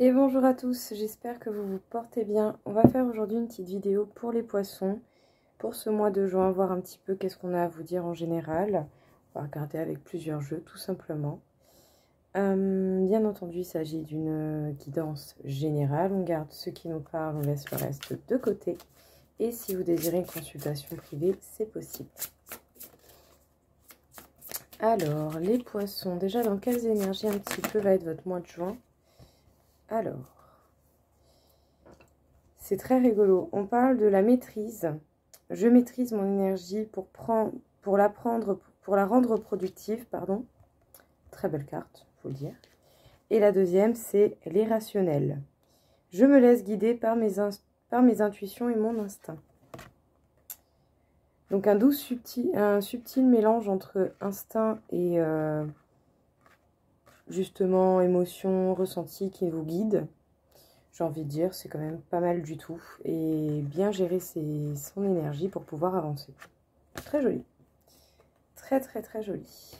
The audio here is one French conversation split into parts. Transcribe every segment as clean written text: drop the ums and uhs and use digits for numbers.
Et bonjour à tous, j'espère que vous vous portez bien. On va faire aujourd'hui une petite vidéo pour les poissons, pour ce mois de juin, voir un petit peu qu'est-ce qu'on a à vous dire en général. On va regarder avec plusieurs jeux, tout simplement. Bien entendu, il s'agit d'une guidance générale. On garde ce qui nous parle, on laisse le reste de côté. Et si vous désirez une consultation privée, c'est possible. Alors, les poissons, déjà dans quelles énergies un petit peu va être votre mois de juin? Alors, c'est très rigolo. On parle de la maîtrise. Je maîtrise mon énergie pour la rendre productive, pardon. Très belle carte, faut le dire. Et la deuxième, c'est l'irrationnel. Je me laisse guider par mes intuitions et mon instinct. Donc un subtil mélange entre instinct et justement émotion, ressenti qui vous guide. J'ai envie de dire, c'est quand même pas mal du tout. Et bien gérer son énergie pour pouvoir avancer. Très joli. Très, très, très joli.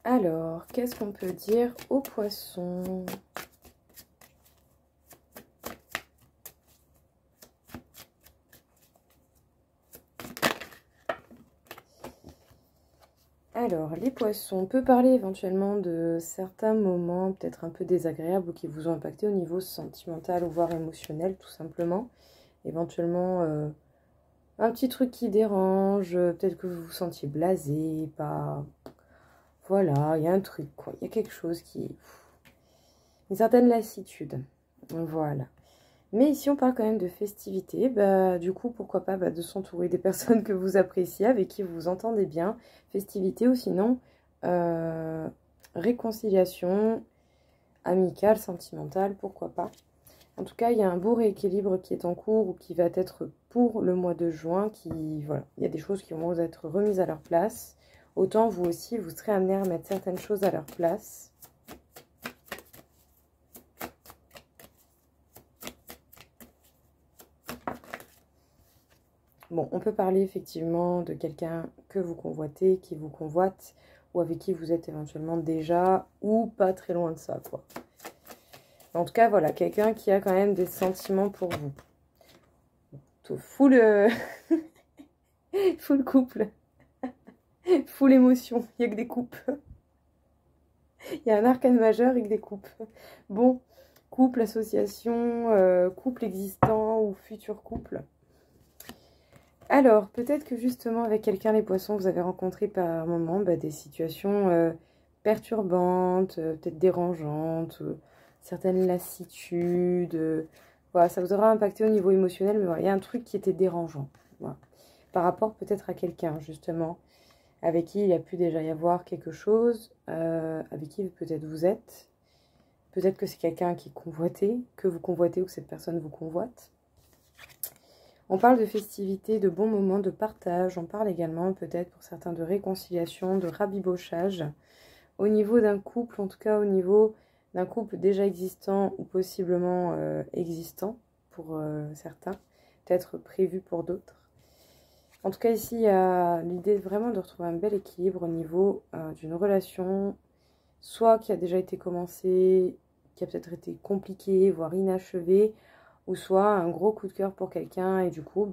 Alors, qu'est-ce qu'on peut dire aux poissons? Alors, les poissons, on peut parler éventuellement de certains moments peut-être un peu désagréables ou qui vous ont impacté au niveau sentimental ou voire émotionnel, tout simplement. Éventuellement, un petit truc qui dérange, peut-être que vous vous sentiez blasé, pas... Voilà, il y a un truc, quoi. Il y a quelque chose qui... Une certaine lassitude. Voilà. Mais ici, on parle quand même de festivités. Bah, du coup, pourquoi pas de s'entourer des personnes que vous appréciez, avec qui vous vous entendez bien. Festivités ou sinon, réconciliation amicale, sentimentale, pourquoi pas. En tout cas, il y a un beau rééquilibre qui est en cours ou qui va être pour le mois de juin. Voilà, il y a des choses qui vont être remises à leur place. Autant vous aussi, vous serez amené à mettre certaines choses à leur place. Bon, on peut parler effectivement de quelqu'un que vous convoitez, qui vous convoite, ou avec qui vous êtes éventuellement déjà, ou pas très loin de ça, quoi. En tout cas, voilà, quelqu'un qui a quand même des sentiments pour vous. Full, full couple, full émotion, il n'y a que des coupes. Il y a un arcane majeur avec des coupes. Bon, couple, association, couple existant ou futur couple. Alors, peut-être que justement avec quelqu'un, les poissons, vous avez rencontré par moment des situations perturbantes, peut-être dérangeantes, certaines lassitudes. Voilà, ça vous aura impacté au niveau émotionnel, mais voilà, il y a un truc qui était dérangeant. Voilà. Par rapport peut-être à quelqu'un, justement, avec qui il a pu déjà y avoir quelque chose, avec qui peut-être vous êtes. Peut-être que c'est quelqu'un qui convoitait, que vous convoitez ou que cette personne vous convoite. On parle de festivités, de bons moments, de partage. On parle également peut-être pour certains de réconciliation, de rabibochage. Au niveau d'un couple, en tout cas au niveau d'un couple déjà existant ou possiblement existant pour certains, peut-être prévu pour d'autres. En tout cas ici, il y a l'idée vraiment de retrouver un bel équilibre au niveau d'une relation, soit qui a déjà été commencée, qui a peut-être été compliquée, voire inachevée, ou soit un gros coup de cœur pour quelqu'un et du coup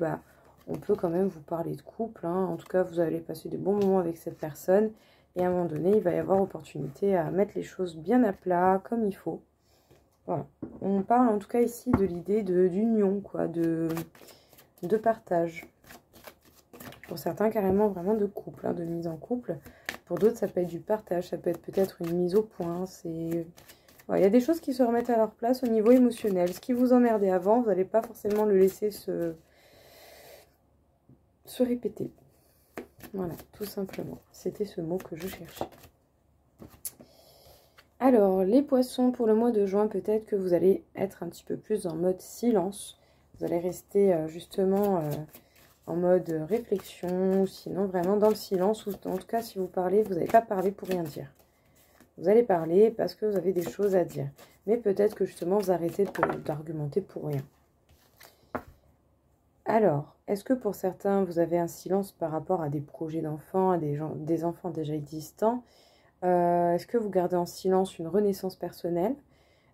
on peut quand même vous parler de couple, hein. En tout cas vous allez passer de bons moments avec cette personne et à un moment donné il va y avoir opportunité à mettre les choses bien à plat comme il faut. Voilà, on parle en tout cas ici de l'idée d'union, quoi, de partage. Pour certains carrément vraiment de couple, hein, de mise en couple. Pour d'autres ça peut être du partage, ça peut être peut-être une mise au point, c'est... Il y a des choses qui se remettent à leur place au niveau émotionnel. Ce qui vous emmerdait avant, vous n'allez pas forcément le laisser se répéter. Voilà, tout simplement. C'était ce mot que je cherchais. Alors, les poissons, pour le mois de juin, peut-être que vous allez être un petit peu plus en mode silence. Vous allez rester justement en mode réflexion, sinon vraiment dans le silence. Ou en tout cas, si vous parlez, vous n'allez pas parler pour rien dire. Vous allez parler parce que vous avez des choses à dire. Mais peut-être que justement, vous arrêtez d'argumenter pour rien. Alors, est-ce que pour certains, vous avez un silence par rapport à des projets d'enfants, à des enfants déjà existants? Est-ce que vous gardez en silence une renaissance personnelle,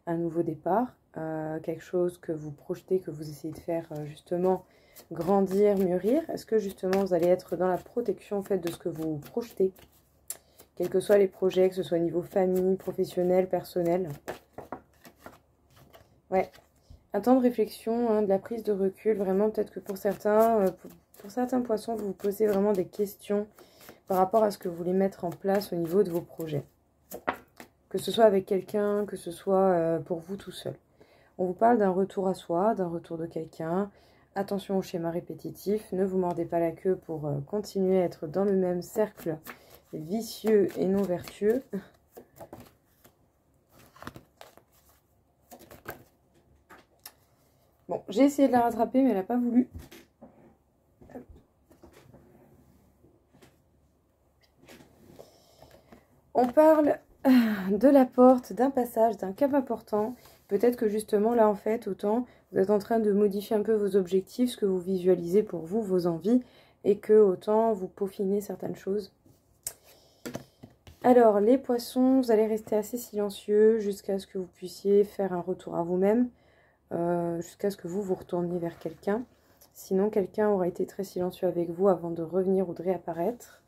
un nouveau départ, quelque chose que vous projetez, que vous essayez de faire justement grandir, mûrir? Est-ce que justement vous allez être dans la protection en fait de ce que vous projetez, quels que soient les projets, que ce soit au niveau famille, professionnel, personnel? Ouais, un temps de réflexion, hein, de la prise de recul, vraiment peut-être que pour certains, pour certains poissons, vous vous posez vraiment des questions par rapport à ce que vous voulez mettre en place au niveau de vos projets. Que ce soit avec quelqu'un, que ce soit pour vous tout seul. On vous parle d'un retour à soi, d'un retour de quelqu'un. Attention au schéma répétitif, ne vous mordez pas la queue pour continuer à être dans le même cercle vicieux et non vertueux. Bon, j'ai essayé de la rattraper, mais elle n'a pas voulu. On parle de la porte, d'un passage, d'un cap important. Peut-être que justement, là, en fait, autant vous êtes en train de modifier un peu vos objectifs, ce que vous visualisez pour vous, vos envies, et que autant vous peaufinez certaines choses. Alors, les poissons, vous allez rester assez silencieux jusqu'à ce que vous puissiez faire un retour à vous-même, jusqu'à ce que vous vous retourniez vers quelqu'un. Sinon, quelqu'un aura été très silencieux avec vous avant de revenir ou de réapparaître.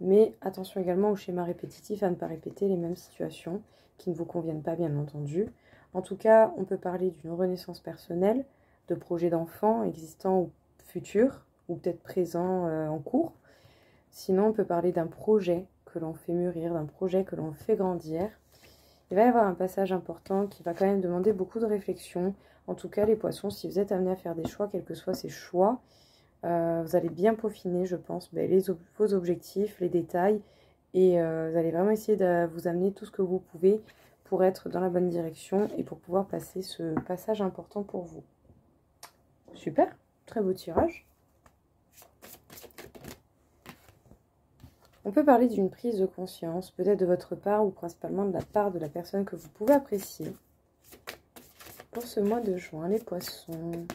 Mais attention également au schéma répétitif, à ne pas répéter les mêmes situations qui ne vous conviennent pas, bien entendu. En tout cas, on peut parler d'une renaissance personnelle, de projets d'enfants existants ou futurs, ou peut-être présents en cours. Sinon, on peut parler d'un projet que l'on fait mûrir, d'un projet que l'on fait grandir. Il va y avoir un passage important qui va quand même demander beaucoup de réflexion. En tout cas, les poissons, si vous êtes amenés à faire des choix, quels que soient ces choix, vous allez bien peaufiner, je pense, vos objectifs, les détails. Et vous allez vraiment essayer de vous amener tout ce que vous pouvez pour être dans la bonne direction et pour pouvoir passer ce passage important pour vous. Super, très beau tirage. On peut parler d'une prise de conscience, peut-être de votre part ou principalement de la part de la personne que vous pouvez apprécier. Pour ce mois de juin, les poissons.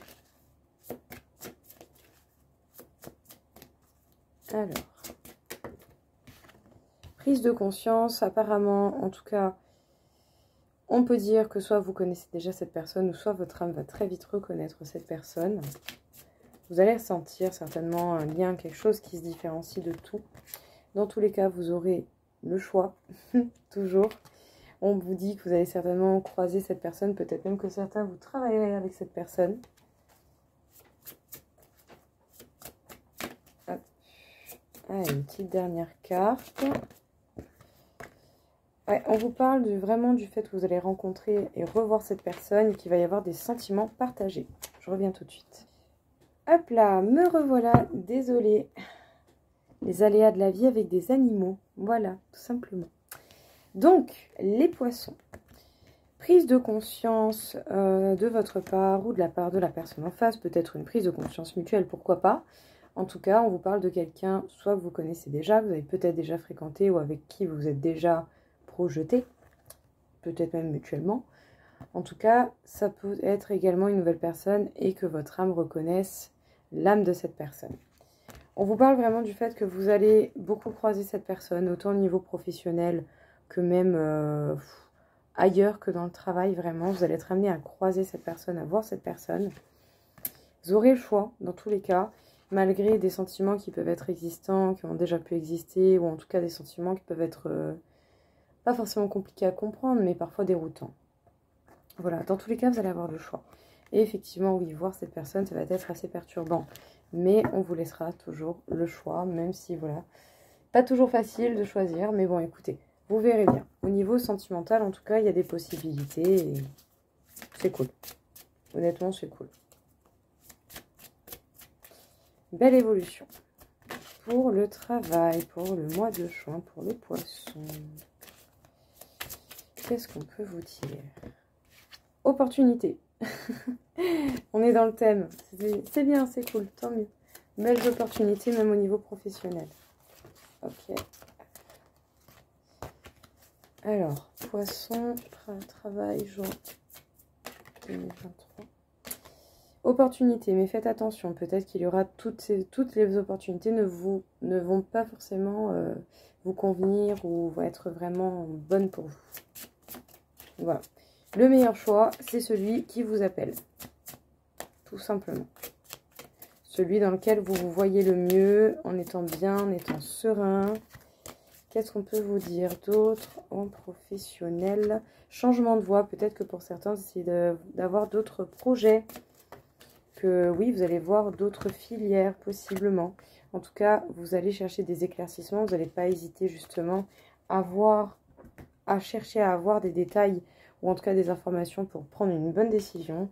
Alors, prise de conscience, apparemment, en tout cas, on peut dire que soit vous connaissez déjà cette personne ou soit votre âme va très vite reconnaître cette personne. Vous allez ressentir certainement un lien, quelque chose qui se différencie de tout. Dans tous les cas, vous aurez le choix, toujours. On vous dit que vous allez certainement croiser cette personne, peut-être même que certains vous travaillerez avec cette personne. Hop. Ah, une petite dernière carte. Ouais, on vous parle vraiment du fait que vous allez rencontrer et revoir cette personne et qu'il va y avoir des sentiments partagés. Je reviens tout de suite. Hop là, me revoilà, désolée. Les aléas de la vie avec des animaux, voilà, tout simplement. Donc, les poissons. Prise de conscience de votre part ou de la part de la personne en face, peut-être une prise de conscience mutuelle, pourquoi pas. En tout cas, on vous parle de quelqu'un, soit que vous connaissez déjà, que vous avez peut-être déjà fréquenté ou avec qui vous êtes déjà projeté, peut-être même mutuellement. En tout cas, ça peut être également une nouvelle personne et que votre âme reconnaisse l'âme de cette personne. On vous parle vraiment du fait que vous allez beaucoup croiser cette personne, autant au niveau professionnel que même ailleurs que dans le travail, vraiment. Vous allez être amené à croiser cette personne, à voir cette personne. Vous aurez le choix, dans tous les cas, malgré des sentiments qui peuvent être existants, qui ont déjà pu exister, ou en tout cas des sentiments qui peuvent être pas forcément compliqués à comprendre, mais parfois déroutants. Voilà, dans tous les cas, vous allez avoir le choix. Et effectivement, oui, voir cette personne, ça va être assez perturbant. Mais on vous laissera toujours le choix, même si, voilà, pas toujours facile de choisir. Mais bon, écoutez, vous verrez bien. Au niveau sentimental, en tout cas, il y a des possibilités et c'est cool. Honnêtement, c'est cool. Belle évolution. Pour le travail, pour le mois de juin, pour les poissons. Qu'est-ce qu'on peut vous dire? Opportunité. On est dans le thème. C'est bien, c'est cool, tant mieux. Belles opportunités, même au niveau professionnel. Ok. Alors, poisson, travail, juin 2023. Opportunité, mais faites attention. Peut-être qu'il y aura toutes les opportunités ne vont pas forcément vous convenir ou va être vraiment bonne pour vous. Voilà. Le meilleur choix, c'est celui qui vous appelle. Tout simplement. Celui dans lequel vous vous voyez le mieux, en étant bien, en étant serein. Qu'est-ce qu'on peut vous dire d'autre en professionnel? Changement de voie, peut-être que pour certains, c'est d'avoir d'autres projets. Que oui, vous allez voir d'autres filières, possiblement. En tout cas, vous allez chercher des éclaircissements. Vous n'allez pas hésiter justement à chercher à avoir des détails ou en tout cas des informations pour prendre une bonne décision.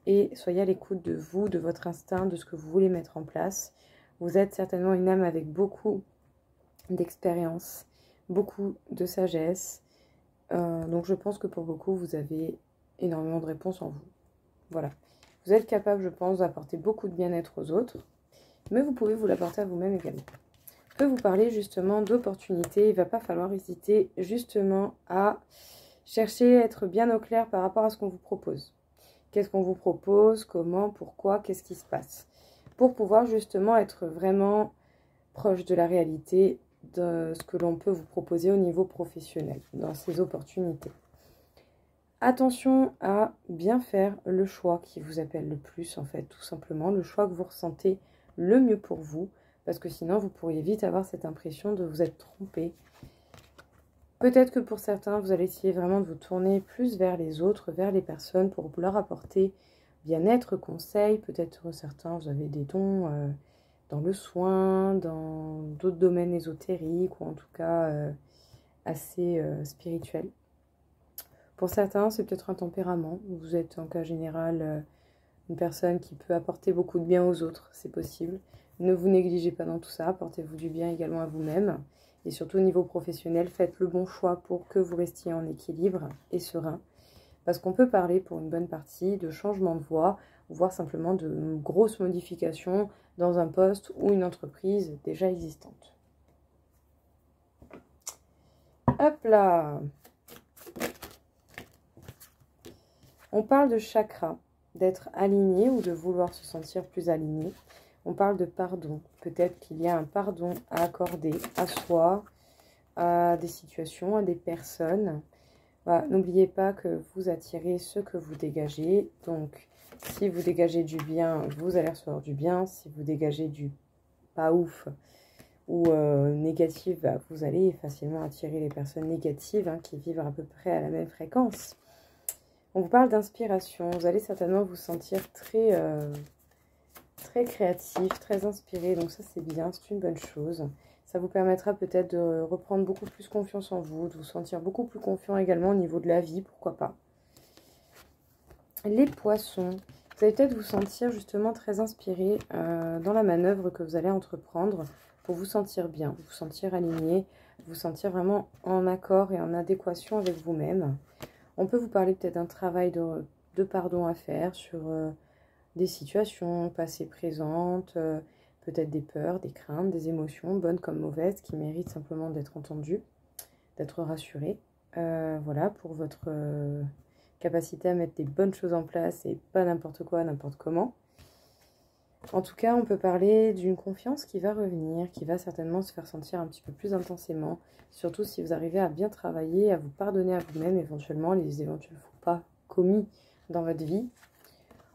Et soyez à l'écoute de vous, de votre instinct, de ce que vous voulez mettre en place. Vous êtes certainement une âme avec beaucoup d'expérience, beaucoup de sagesse. Donc je pense que pour beaucoup, vous avez énormément de réponses en vous. Voilà. Vous êtes capable, je pense, d'apporter beaucoup de bien-être aux autres, mais vous pouvez vous l'apporter à vous-même également. Je peux vous parler justement d'opportunités. Il ne va pas falloir hésiter justement à chercher à être bien au clair par rapport à ce qu'on vous propose. Qu'est-ce qu'on vous propose, comment, pourquoi, qu'est-ce qui se passe. Pour pouvoir justement être vraiment proche de la réalité de ce que l'on peut vous proposer au niveau professionnel, dans ces opportunités. Attention à bien faire le choix qui vous appelle le plus, en fait, tout simplement, le choix que vous ressentez le mieux pour vous, parce que sinon, vous pourriez vite avoir cette impression de vous être trompé. Peut-être que pour certains, vous allez essayer vraiment de vous tourner plus vers les autres, vers les personnes, pour leur apporter bien-être, conseils. Peut-être certains, vous avez des dons dans le soin, dans d'autres domaines ésotériques, ou en tout cas assez spirituels. Pour certains, c'est peut-être un tempérament. Vous êtes en cas général une personne qui peut apporter beaucoup de bien aux autres, c'est possible. Ne vous négligez pas dans tout ça, apportez-vous du bien également à vous-même. Et surtout au niveau professionnel, faites le bon choix pour que vous restiez en équilibre et serein. Parce qu'on peut parler pour une bonne partie de changement de voie, voire simplement de grosses modifications dans un poste ou une entreprise déjà existante. Hop là! On parle de chakra, d'être aligné ou de vouloir se sentir plus aligné. On parle de pardon. Peut-être qu'il y a un pardon à accorder à soi, à des situations, à des personnes. Voilà. N'oubliez pas que vous attirez ce que vous dégagez. Donc, si vous dégagez du bien, vous allez recevoir du bien. Si vous dégagez du pas ouf ou négatif, bah, vous allez facilement attirer les personnes négatives qui vivent à peu près à la même fréquence. On vous parle d'inspiration. Vous allez certainement vous sentir très créatif, très inspiré. Donc ça, c'est bien, c'est une bonne chose. Ça vous permettra peut-être de reprendre beaucoup plus confiance en vous, de vous sentir beaucoup plus confiant également au niveau de la vie, pourquoi pas. Les poissons. Vous allez peut-être vous sentir justement très inspiré dans la manœuvre que vous allez entreprendre pour vous sentir bien, vous sentir aligné, vous sentir vraiment en accord et en adéquation avec vous-même. On peut vous parler peut-être d'un travail de pardon à faire sur des situations passées, présentes, peut-être des peurs, des craintes, des émotions, bonnes comme mauvaises, qui méritent simplement d'être entendues, d'être rassurées. Voilà, pour votre capacité à mettre des bonnes choses en place et pas n'importe quoi, n'importe comment. En tout cas, on peut parler d'une confiance qui va revenir, qui va certainement se faire sentir un petit peu plus intensément, surtout si vous arrivez à bien travailler, à vous pardonner à vous-même éventuellement les éventuels faux pas commis dans votre vie.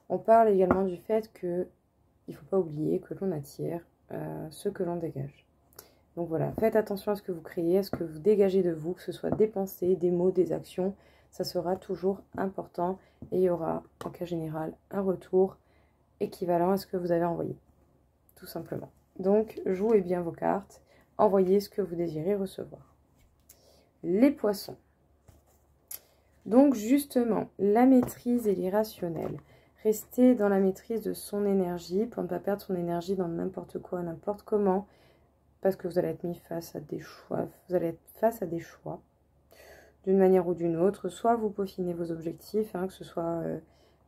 On parle également du fait qu'il ne faut pas oublier que l'on attire ce que l'on dégage. Donc voilà, faites attention à ce que vous créez, à ce que vous dégagez de vous, que ce soit des pensées, des mots, des actions, ça sera toujours important et il y aura en cas général un retour équivalent à ce que vous avez envoyé, tout simplement. Donc, jouez bien vos cartes, envoyez ce que vous désirez recevoir. Les poissons. Donc, justement, la maîtrise et l'irrationnel. Restez dans la maîtrise de son énergie pour ne pas perdre son énergie dans n'importe quoi, n'importe comment, parce que vous allez être mis face à des choix. Vous allez être face à des choix, d'une manière ou d'une autre. Soit vous peaufinez vos objectifs, que ce soit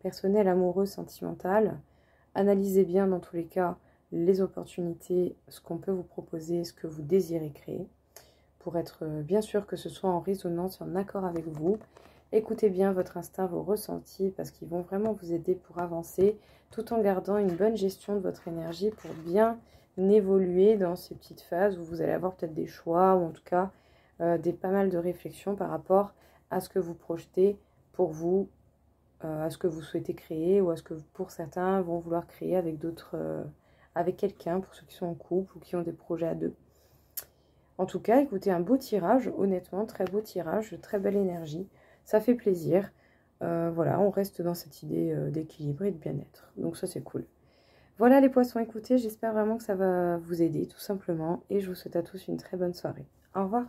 personnel, amoureux, sentimental. Analysez bien dans tous les cas les opportunités, ce qu'on peut vous proposer, ce que vous désirez créer, pour être bien sûr que ce soit en résonance, en accord avec vous. Écoutez bien votre instinct, vos ressentis, parce qu'ils vont vraiment vous aider pour avancer, tout en gardant une bonne gestion de votre énergie pour bien évoluer dans ces petites phases où vous allez avoir peut-être des choix, ou en tout cas pas mal de réflexions par rapport à ce que vous projetez pour vous, à ce que vous souhaitez créer, ou à ce que pour certains vont vouloir créer avec d'autres, avec quelqu'un, pour ceux qui sont en couple ou qui ont des projets à deux. En tout cas, écoutez, un beau tirage, honnêtement, très beau tirage, très belle énergie, ça fait plaisir. Voilà, on reste dans cette idée d'équilibre et de bien-être, donc ça c'est cool. Voilà les poissons, écoutez, j'espère vraiment que ça va vous aider tout simplement, et je vous souhaite à tous une très bonne soirée. Au revoir.